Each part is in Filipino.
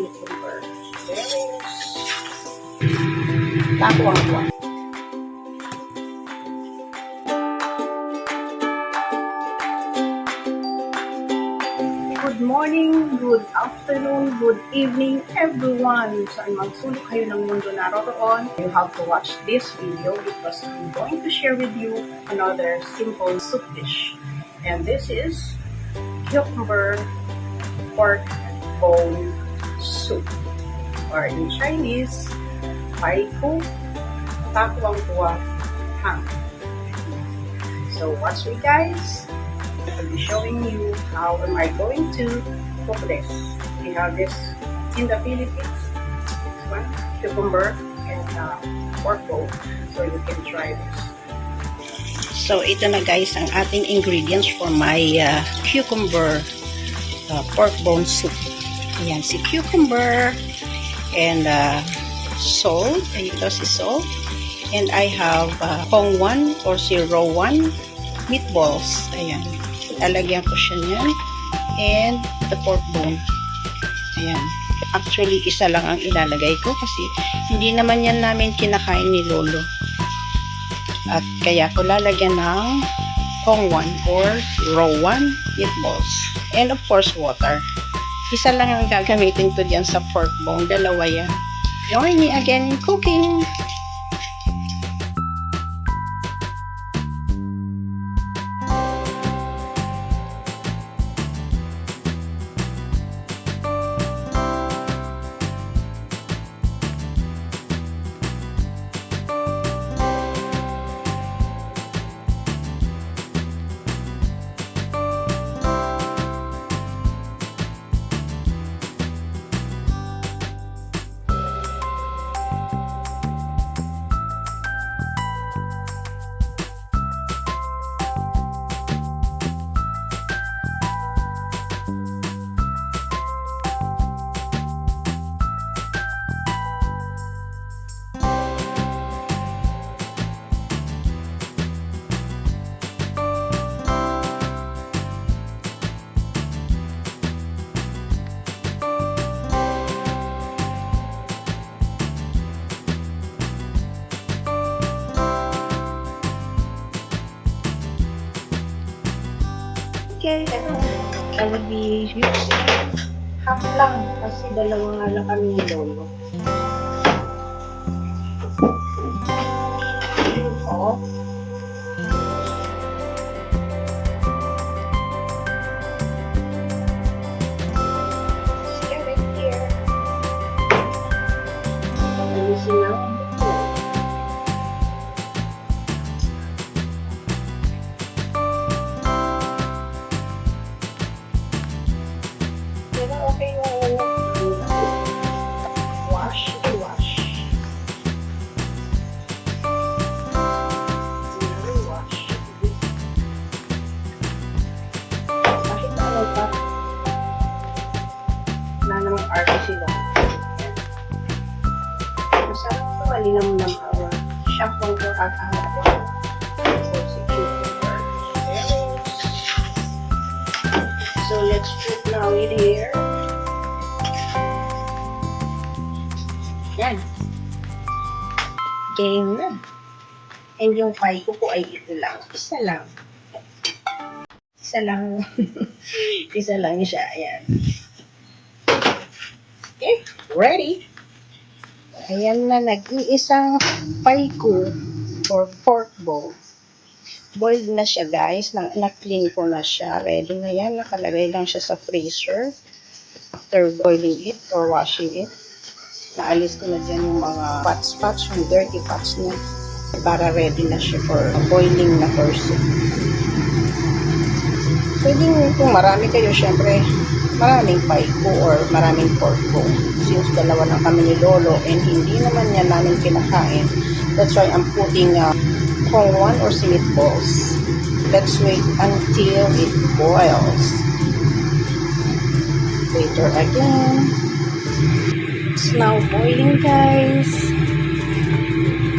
cucumber. Takuang-kuang. Good morning, good afternoon, good evening, everyone. Saan magsulok kayo ng mundo naroroon, you have to watch this video because I'm going to share with you another simple soup dish. And this is cucumber pork bone soup, or in Chinese, Pai Ku Takuang Tua Hang. So watch me, guys. I'll be showing you how am I going to cook this. We have this in the Philippines. This one, cucumber and pork bone. So you can try this. So ito na, guys, ang ating ingredients for my cucumber pork bone soup. Ayan, si cucumber and salt. Ito si salt. And I have Hong 1 or si raw 1 meatballs. Ayan. Lalagyan ko siya niyan. And the pork bone. Ayan. Actually, isa lang ang ilalagay ko kasi hindi naman yan namin kinakain ni Lolo. At kaya ko lalagyan ng Hong 1 or raw 1 meatballs. And of course, water. Isa lang ang gagamitin ko dyan sa pork bone. Dalawa yan. Join me again in cooking. Okay, I will be using half lang kasi dalawa nga lang kami ni Lolo. Oh. See right here. Alisin lang. Okay yung wash. Kahit ano pa, wala namang arte sila. Masarap ito, malinam-nam awa. Shampoo ko at ako. So let's put now in here. Yan. Game na. And yung pie ko ay ito lang. Isa lang. Isa lang siya. Ayan. Okay. Ready. Ayan na. Nag-iisang pie ko for pork bone. Boiled na siya, guys. Na-clean ko na siya. Ready na yan. Nakalagay lang siya sa freezer. After boiling it or washing it. Naalis ko na dyan yung mga spots, yung dirty spots niya. Para ready na siya for boiling na soup. Pwede kung marami kayo, syempre, maraming pie ko or maraming pork bone. Since dalawa lang kami ni Lolo and hindi naman yan namin kinakain. That's why I'm putting Hong 1 or si meatballs. Let's wait until it boils. Later again. It's now boiling, guys.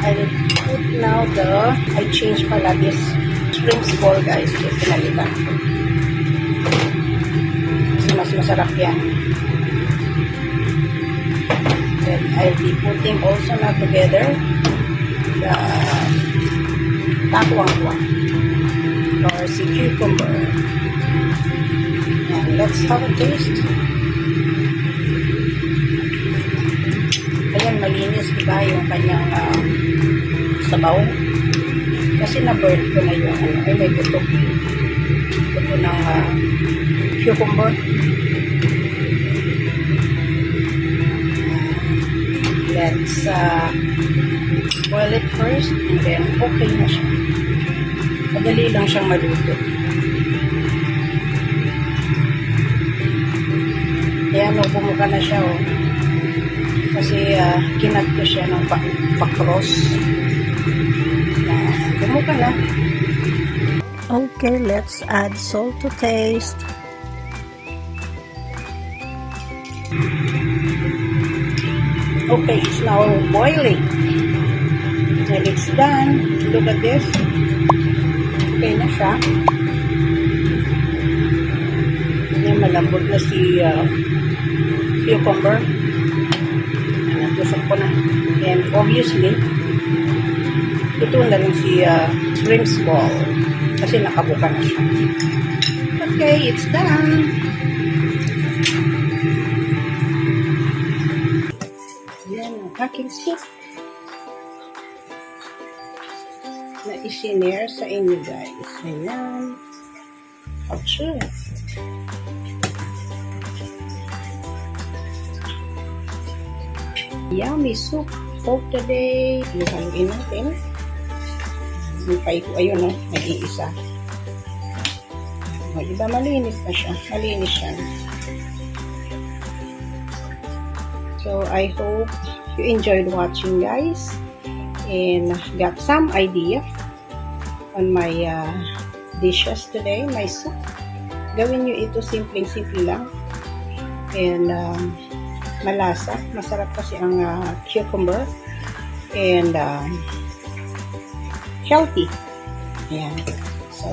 I will put now I change pala this shrimps ball, guys. So, pinalitan ko. Kasi mas masarap yan. I'll be putting also now together the takwangwa or si cucumber. And let's have a taste. Ayan, malinis diba yung kanyang sabaw. Kasi na-burn ko na yung ay may buto ng cucumber. Let's boil it first and then okay na siya. Madali lang siyang maluto. Kaya nung bumuka na siya, oh, kasi kinat ko siya ng pa-cross. Bumuka na. Okay, let's add salt to taste. Okay, it's now boiling. When it's done, look at this. Okay na siya. Yan, malambot na si cucumber. Natusok ko na. And obviously, ito na rin si shrimp ball. Kasi nakabuka na siya. Okay, it's done. Yan ang aking soup na isinare sa inyo guys. Ayan. Achoo. Yummy soup for today. Haluin natin. Ayun o, nag-iisa. O, diba malinis na siya. Malinis siya. So, I hope you enjoyed watching guys. And got some idea on my dishes today. My soup. Gawin nyo ito simple-simple lang. And malasa. Masarap kasi ang cucumber. And healthy. Ayan. So,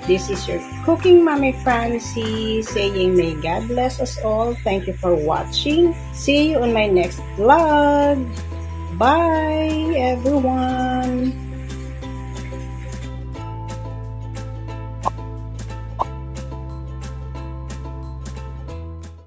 this is your Cooking Mommy Francie saying may God bless us all. Thank you for watching. See you on my next vlog. Bye, everyone.